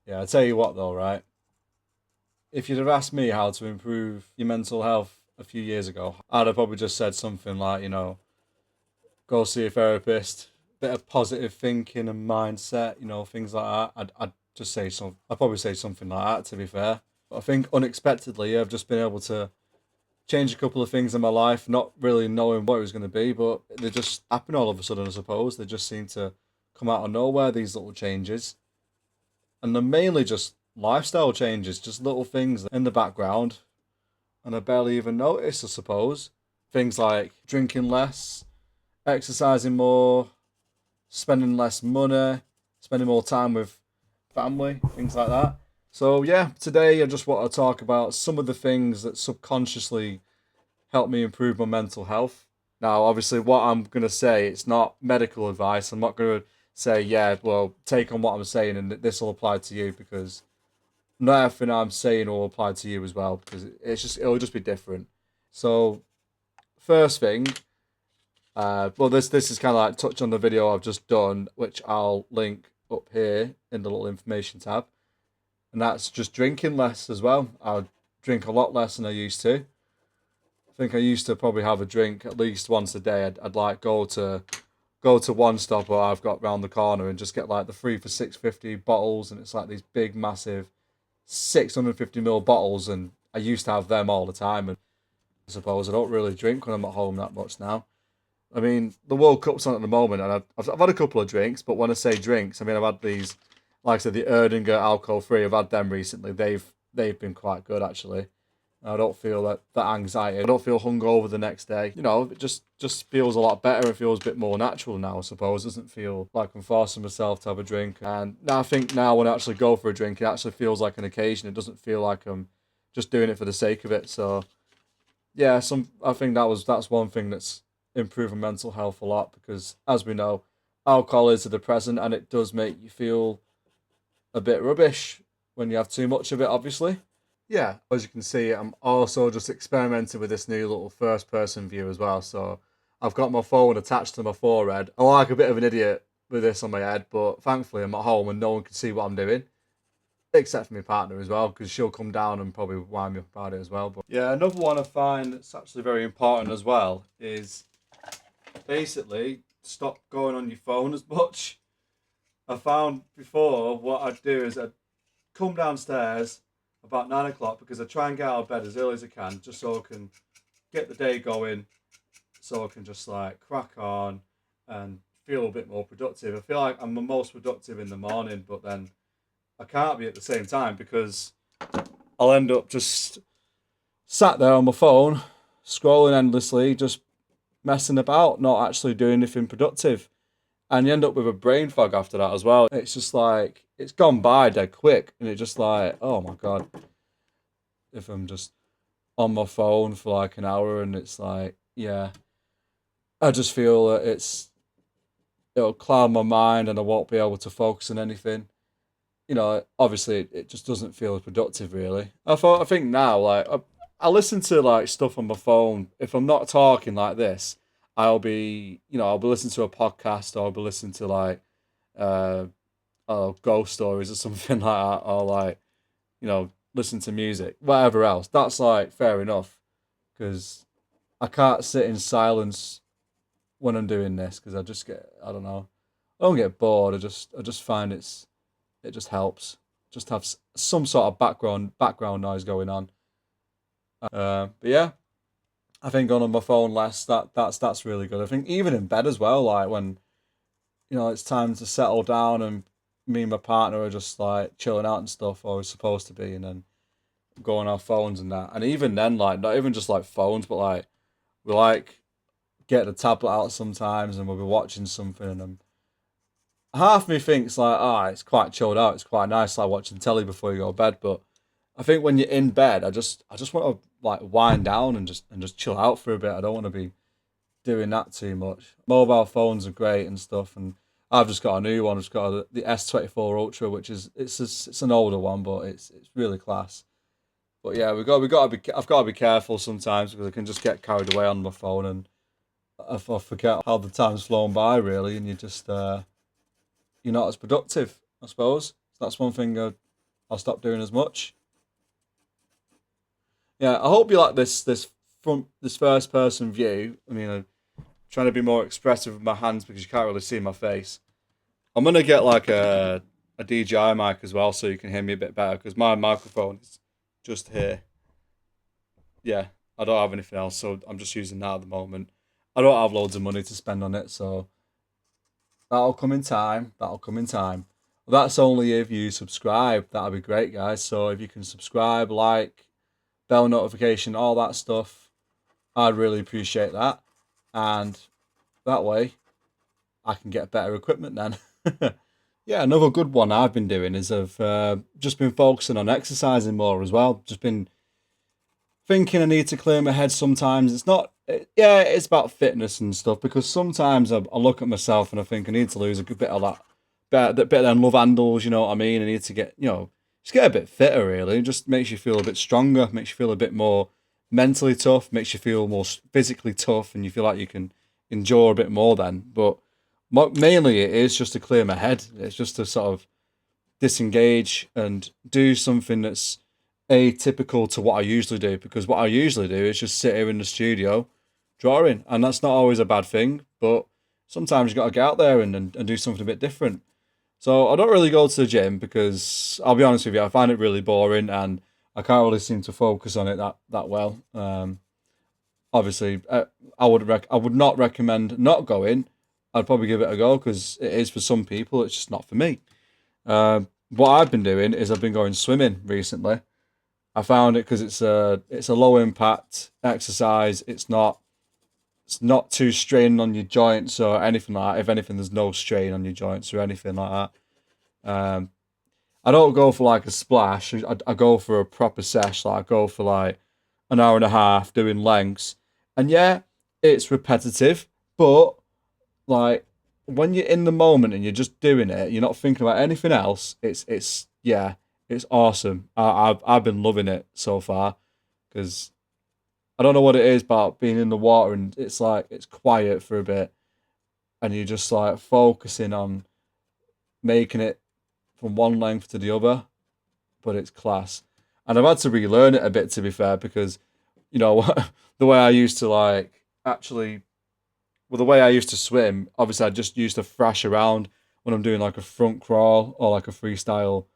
Yeah, I tell you what though, right? If you'd have asked me how to improve your mental health a few years ago, I'd have probably just said something like, go see a therapist, bit of positive thinking and mindset, things like that. I'd just say some. I'd probably say something like that. To be fair, but I think unexpectedly, I've just been able to change a couple of things in my life, not really knowing what it was going to be, but they just happen all of a sudden. I suppose they just seem to come out of nowhere. These little changes, and they're mainly just lifestyle changes, just little things in the background, and I barely even notice. I suppose things like drinking less, exercising more, spending less money, spending more time with family, things like that. So, yeah, today I just want to talk about some of the things that subconsciously help me improve my mental health. Now, obviously, what I'm going to say, it's not medical advice. I'm not going to say, yeah, well, take on what I'm saying and this will apply to you because not everything I'm saying will apply to you as well because it'll just be different. So, first thing, well, this is kind of like touch on the video I've just done, which I'll link up here in the little information tab, and that's just drinking less as well. I drink a lot less than I used to. I think I used to probably have a drink at least once a day. I'd like go to one stop or I've got round the corner and just get like the 3 for 6.50 bottles, and it's like these big massive 650 ml bottles, and I used to have them all the time. And I suppose I don't really drink when I'm at home that much now. I mean, the World Cup's on at the moment, and I've had a couple of drinks. But when I say drinks, I mean I've had these, like I said, the Erdinger alcohol free. I've had them recently. They've been quite good actually. I don't feel that anxiety. I don't feel hungover the next day. It just feels a lot better. It feels a bit more natural now. I suppose it doesn't feel like I'm forcing myself to have a drink. And now I think now when I actually go for a drink, it actually feels like an occasion. It doesn't feel like I'm just doing it for the sake of it. So yeah, I think that's one thing that's improving mental health a lot because as we know, alcohol is a depressant and it does make you feel a bit rubbish when you have too much of it, obviously. Yeah, as you can see, I'm also just experimenting with this new little first person view as well. So I've got my phone attached to my forehead. I'm like a bit of an idiot with this on my head, but thankfully I'm at home and no one can see what I'm doing, except for my partner as well, because she'll come down and probably wind me up about it as well. But yeah, another one I find that's actually very important as well is basically stop going on your phone as much. I found before what I'd do is I'd come downstairs about 9 o'clock because I try and get out of bed as early as I can, just so I can get the day going, so I can just like crack on and feel a bit more productive. I feel like I'm the most productive in the morning, but then I can't be at the same time because I'll end up just sat there on my phone, scrolling endlessly, just messing about, not actually doing anything productive. And you end up with a brain fog after that as well. It's just like it's gone by dead quick, and it's just like, oh my god, if I'm just on my phone for like an hour, and it's like, yeah, I just feel that it'll cloud my mind, and I won't be able to focus on anything. Obviously, it just doesn't feel as productive, really. I think now, like, I listen to like stuff on my phone. If I'm not talking like this, I'll be listening to a podcast, or I'll be listening to like, uh, ghost stories or something like that, or like, listen to music, whatever else. That's like fair enough, because I can't sit in silence when I'm doing this, because I don't know, I don't get bored. I just find it just helps. Just have some sort of background noise going on. But yeah, I think going on my phone less. That's really good. I think even in bed as well. Like when it's time to settle down and me and my partner are just like chilling out and stuff, or we're supposed to be, and then go on our phones and that. And even then, like not even just like phones, but like we like get the tablet out sometimes and we'll be watching something, and half me thinks like, it's quite chilled out. It's quite nice like watching telly before you go to bed. But I think when you're in bed, I just want to like wind down and just chill out for a bit. I don't want to be doing that too much. Mobile phones are great and stuff, and I've just got a new one. I've just got the S24 Ultra, which is it's an older one, but it's really class. But yeah, we got to be. I've got to be careful sometimes because I can just get carried away on my phone, and I forget how the time's flown by really, and you're not as productive, I suppose. That's one thing. I'll stop doing as much. Yeah, I hope you like this first person view. I mean, I'm trying to be more expressive with my hands because you can't really see my face. I'm gonna get like a DJI mic as well, so you can hear me a bit better because my microphone is just here. Yeah, I don't have anything else, so I'm just using that at the moment. I don't have loads of money to spend on it, so that'll come in time. That'll come in time. That's only if you subscribe. That'll be great, guys. So if you can subscribe, like, bell notification, all that stuff, I'd really appreciate that. And that way, I can get better equipment then. Yeah, another good one I've been doing is I've just been focusing on exercising more as well. Just been thinking I need to clear my head sometimes. It's not, yeah, it's about fitness and stuff because sometimes I look at myself and I think I need to lose a good bit of that bit of them love handles, you know what I mean? I need to get, just get a bit fitter really. It just makes you feel a bit stronger, makes you feel a bit more mentally tough, makes you feel more physically tough, and you feel like you can endure a bit more then. But mainly it is just to clear my head. It's just to sort of disengage and do something that's atypical to what I usually do. Because what I usually do is just sit here in the studio drawing, and that's not always a bad thing. But sometimes you got to get out there and do something a bit different. So I don't really go to the gym because I'll be honest with you, I find it really boring and I can't really seem to focus on it that well. Obviously, I would not recommend not going. I'd probably give it a go because it is for some people. It's just not for me. What I've been doing is I've been going swimming recently. I found it because it's a low impact exercise. It's not too straining on your joints or anything like that. If anything, there's no strain on your joints or anything like that. I don't go for like a splash. I go for a proper sesh. Like I go for like an hour and a half doing lengths. And yeah, it's repetitive, but like when you're in the moment and you're just doing it, you're not thinking about anything else. It's yeah, it's awesome. I've been loving it so far because I don't know what it is about being in the water and it's like it's quiet for a bit and you're just like focusing on making it from one length to the other, but it's class. And I've had to relearn it a bit to be fair because you know the way I used to like actually well the way I used to swim, obviously I just used to thrash around when I'm doing like a front crawl or like a freestyle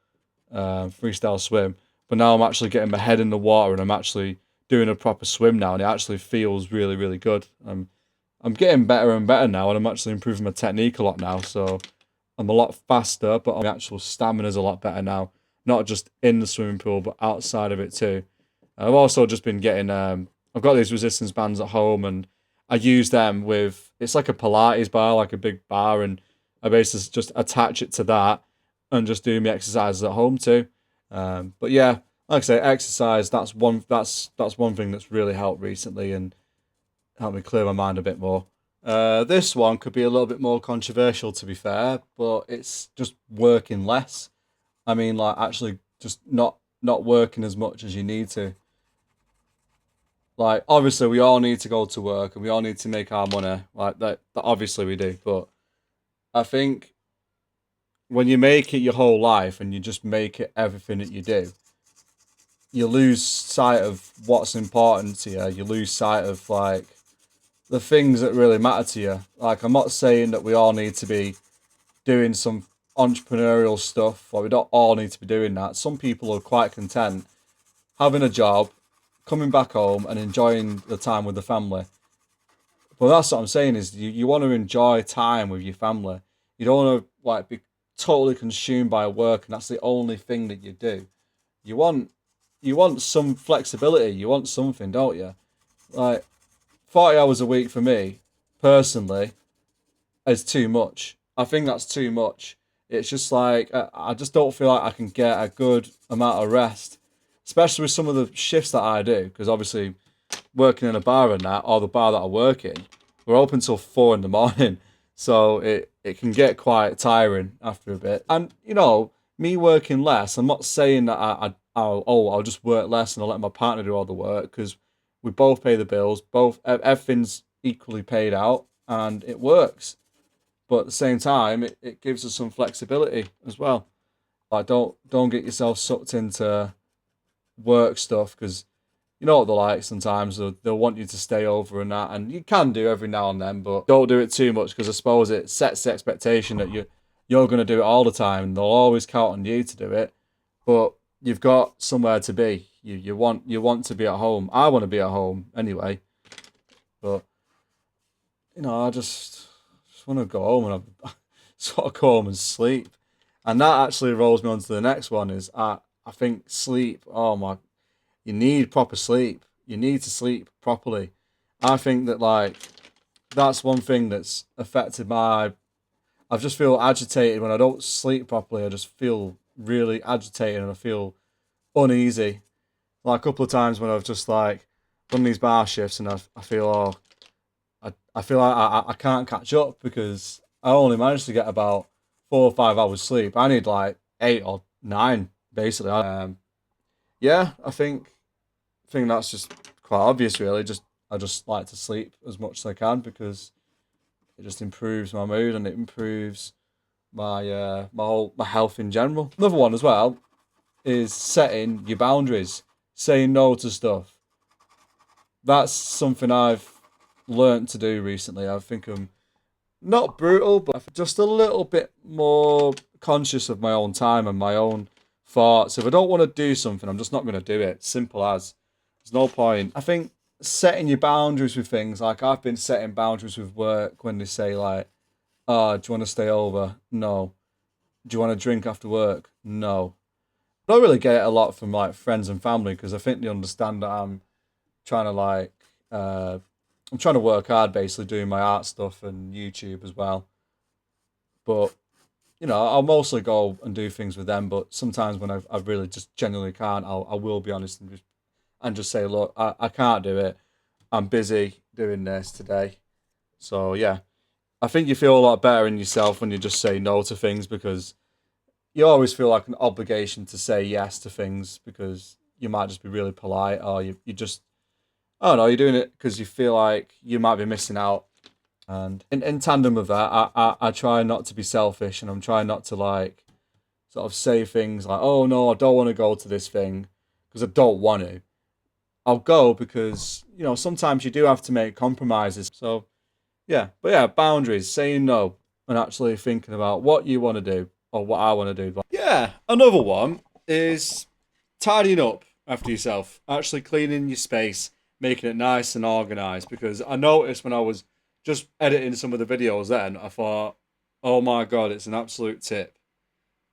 swim. But now I'm actually getting my head in the water and I'm actually doing a proper swim now, and it actually feels really, really good. I'm getting better and better now, and I'm actually improving my technique a lot now. So I'm a lot faster, but my actual stamina's a lot better now. Not just in the swimming pool, but outside of it too. I've also just been getting. I've got these resistance bands at home, and I use them with. It's like a Pilates bar, like a big bar, and I basically just attach it to that and just do my exercises at home too. But yeah, like I say, exercise. That's one thing that's really helped recently and helped me clear my mind a bit more. This one could be a little bit more controversial, to be fair, but it's just working less. I mean, like actually just not working as much as you need to. Like obviously, we all need to go to work and we all need to make our money. Like that obviously we do, but I think when you make it your whole life and you just make it everything that you do, you lose sight of what's important to you. You lose sight of like the things that really matter to you. Like I'm not saying that we all need to be doing some entrepreneurial stuff or we don't all need to be doing that. Some people are quite content having a job, coming back home and enjoying the time with the family. But that's what I'm saying is you want to enjoy time with your family. You don't want to like be totally consumed by work and that's the only thing that you do. You want you want some flexibility. You want something, don't you? Like 40 hours a week for me, personally, is too much. I think that's too much. It's just like I just don't feel like I can get a good amount of rest, especially with some of the shifts that I do. Because obviously, working in a bar and that, or the bar that I work in, we're open till 4 in the morning, so it can get quite tiring after a bit. And me working less, I'm not saying that I'll just work less and I'll let my partner do all the work because we both pay the bills, both everything's equally paid out, and it works. But at the same time, it gives us some flexibility as well. Like, don't get yourself sucked into work stuff, because you know what they're like sometimes. They'll want you to stay over and that, and you can do every now and then, but don't do it too much, because I suppose it sets the expectation that you're going to do it all the time, and they'll always count on you to do it. But you've got somewhere to be. You want to be at home. I want to be at home anyway, but I just want to go home and I sort of go home and sleep. And that actually rolls me on to the next one. Is I think sleep. Oh my, you need proper sleep. You need to sleep properly. I think that, like, that's one thing that's affected my. I just feel agitated when I don't sleep properly. I just feel really agitated and I feel uneasy. Like a couple of times when I've just like done these bar shifts and I feel, I feel like I can't catch up because I only managed to get about 4 or 5 hours sleep. I need like 8 or 9 basically. Yeah, I think that's just quite obvious really. I just like to sleep as much as I can because it just improves my mood and it improves my health in general. Another one as well is setting your boundaries, saying no to stuff. That's something I've learnt to do recently. I think I'm not brutal, but just a little bit more conscious of my own time and my own thoughts. If I don't want to do something, I'm just not going to do it. Simple as. There's no point. I think setting your boundaries with things, like I've been setting boundaries with work when they say like, "Oh, do you want to stay over?" No. Do you want to drink after work? No. I don't really get it a lot from like friends and family because I think they understand that trying to like uh, I'm trying to work hard basically doing my art stuff and YouTube as well. But I'll mostly go and do things with them. But sometimes when I really just genuinely can't, I will be honest and just say, look, I can't do it. I'm busy doing this today. So yeah, I think you feel a lot better in yourself when you just say no to things because you always feel like an obligation to say yes to things because you might just be really polite or you just, I don't know, you're doing it because you feel like you might be missing out. And in tandem with that, I try not to be selfish and I'm trying not to like sort of say things like, oh no, I don't want to go to this thing because I don't want to. I'll go because, sometimes you do have to make compromises. So, yeah. But yeah, boundaries, saying no and actually thinking about what you want to do or what I want to do. Yeah, another one is tidying up after yourself, actually cleaning your space, making it nice and organized. Because I noticed when I was just editing some of the videos then, I thought, oh my god, it's an absolute tip.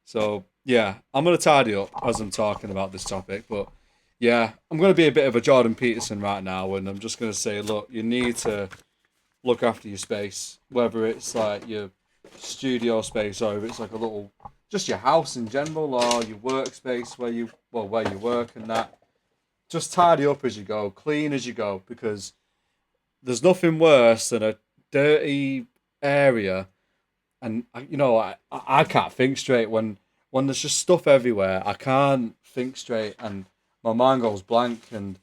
So yeah, I'm gonna tidy up as I'm talking about this topic, but yeah, I'm gonna be a bit of a Jordan Peterson right now, and I'm just gonna say, look, you need to look after your space, whether it's like your studio space or if it's like a little, just your house in general or your workspace where you work and that. Just tidy up as you go, clean as you go, because there's nothing worse than a dirty area. And I can't think straight when there's just stuff everywhere. I can't think straight, and my mind goes blank, and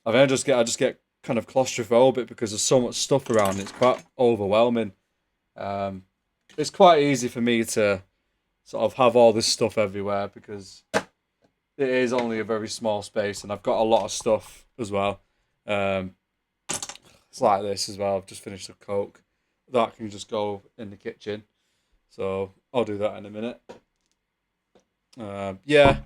I just get kind of claustrophobic because there's so much stuff around. It's quite overwhelming. Um, it's quite easy for me to sort of have all this stuff everywhere because it is only a very small space, and I've got a lot of stuff as well. Um, it's like this as well. I've just finished a Coke. That can just go in the kitchen. So I'll do that in a minute. Yeah,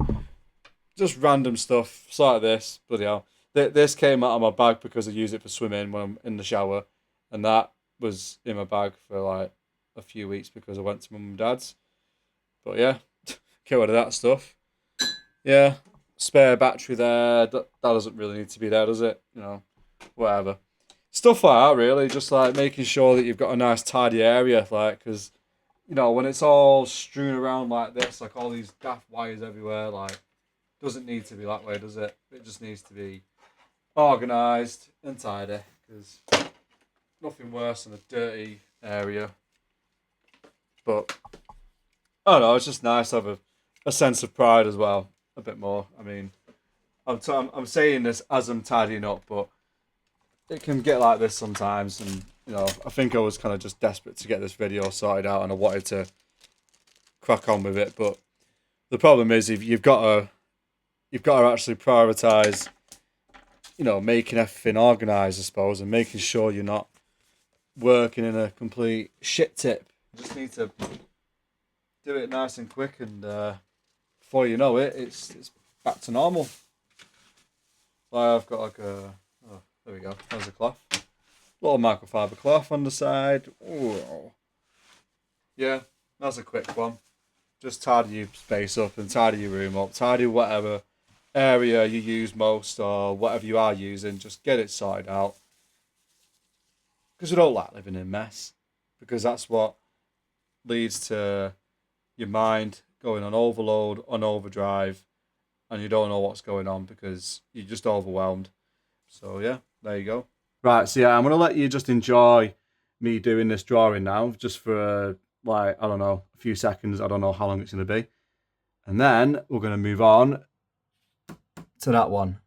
just random stuff. It's like this. Bloody hell. This came out of my bag because I use it for swimming when I'm in the shower. And that was in my bag for like a few weeks because I went to mum and dad's. But yeah, get rid of that stuff. Yeah, spare battery there. That doesn't really need to be there, does it? Whatever. Stuff like that, really. Just like making sure that you've got a nice, tidy area, like, because when it's all strewn around like this, like all these daft wires everywhere, like, doesn't need to be that way, does it? It just needs to be organised and tidy, because nothing worse than a dirty area. But I don't know, it's just nice to have a sense of pride as well, a bit more. I mean, I'm saying this as I'm tidying up, but it can get like this sometimes, and I think I was kind of just desperate to get this video sorted out, and I wanted to crack on with it. But The problem is if you've got to actually prioritize, making everything organized, I suppose, and making sure you're not working in a complete shit tip. You just need to do it nice and quick, and before you know it, it's back to normal. I've got like a oh, there we go. There's a cloth, little microfiber cloth on the side. Ooh. Yeah, that's a quick one. Just tidy your space up and tidy your room up. Tidy whatever area you use most or whatever you are using. Just get it sorted out. Because we don't like living in mess. Because that's what leads to your mind going on overload, on overdrive, and you don't know what's going on because you're just overwhelmed. So yeah, there you go. Right, so yeah, I'm gonna let you just enjoy me doing this drawing now, just for like, I don't know, a few seconds. I don't know how long it's gonna be. And then we're gonna move on to that one.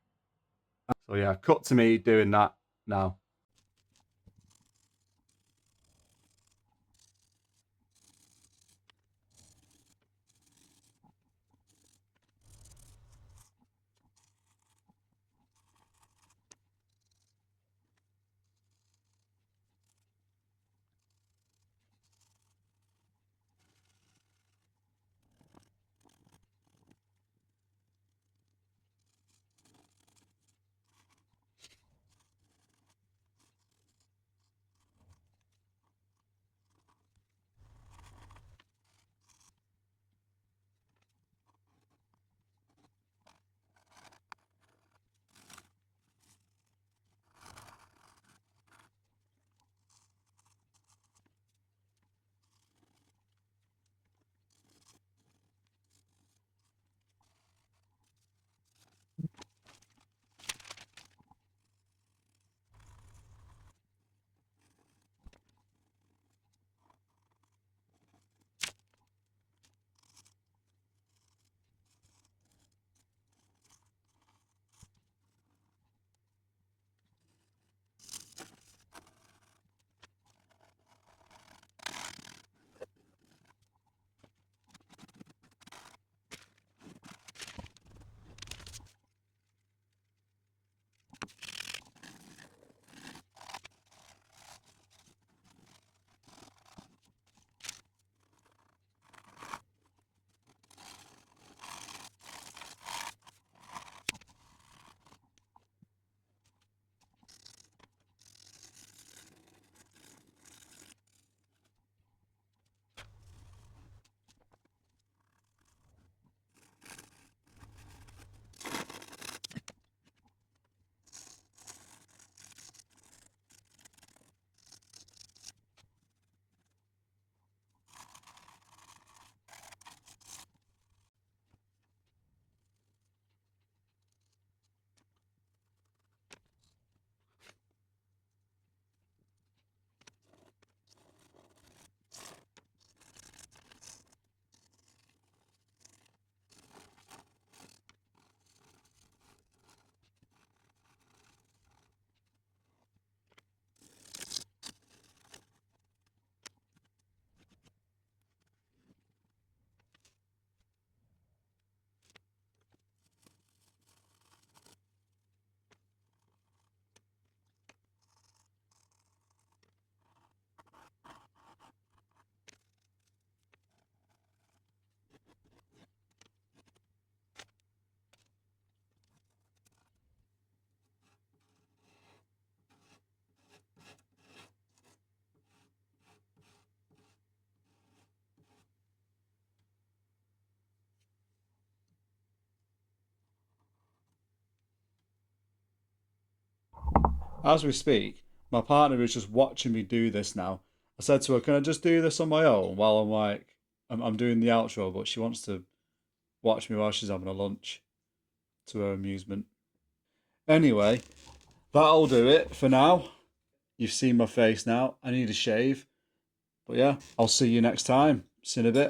So yeah, cut to me doing that now. As we speak, my partner is just watching me do this now. I said to her, "Can I just do this on my own while I'm doing the outro?" But she wants to watch me while she's having a lunch, to her amusement. Anyway, that'll do it for now. You've seen my face now. I need a shave. But yeah, I'll see you next time. See you in a bit.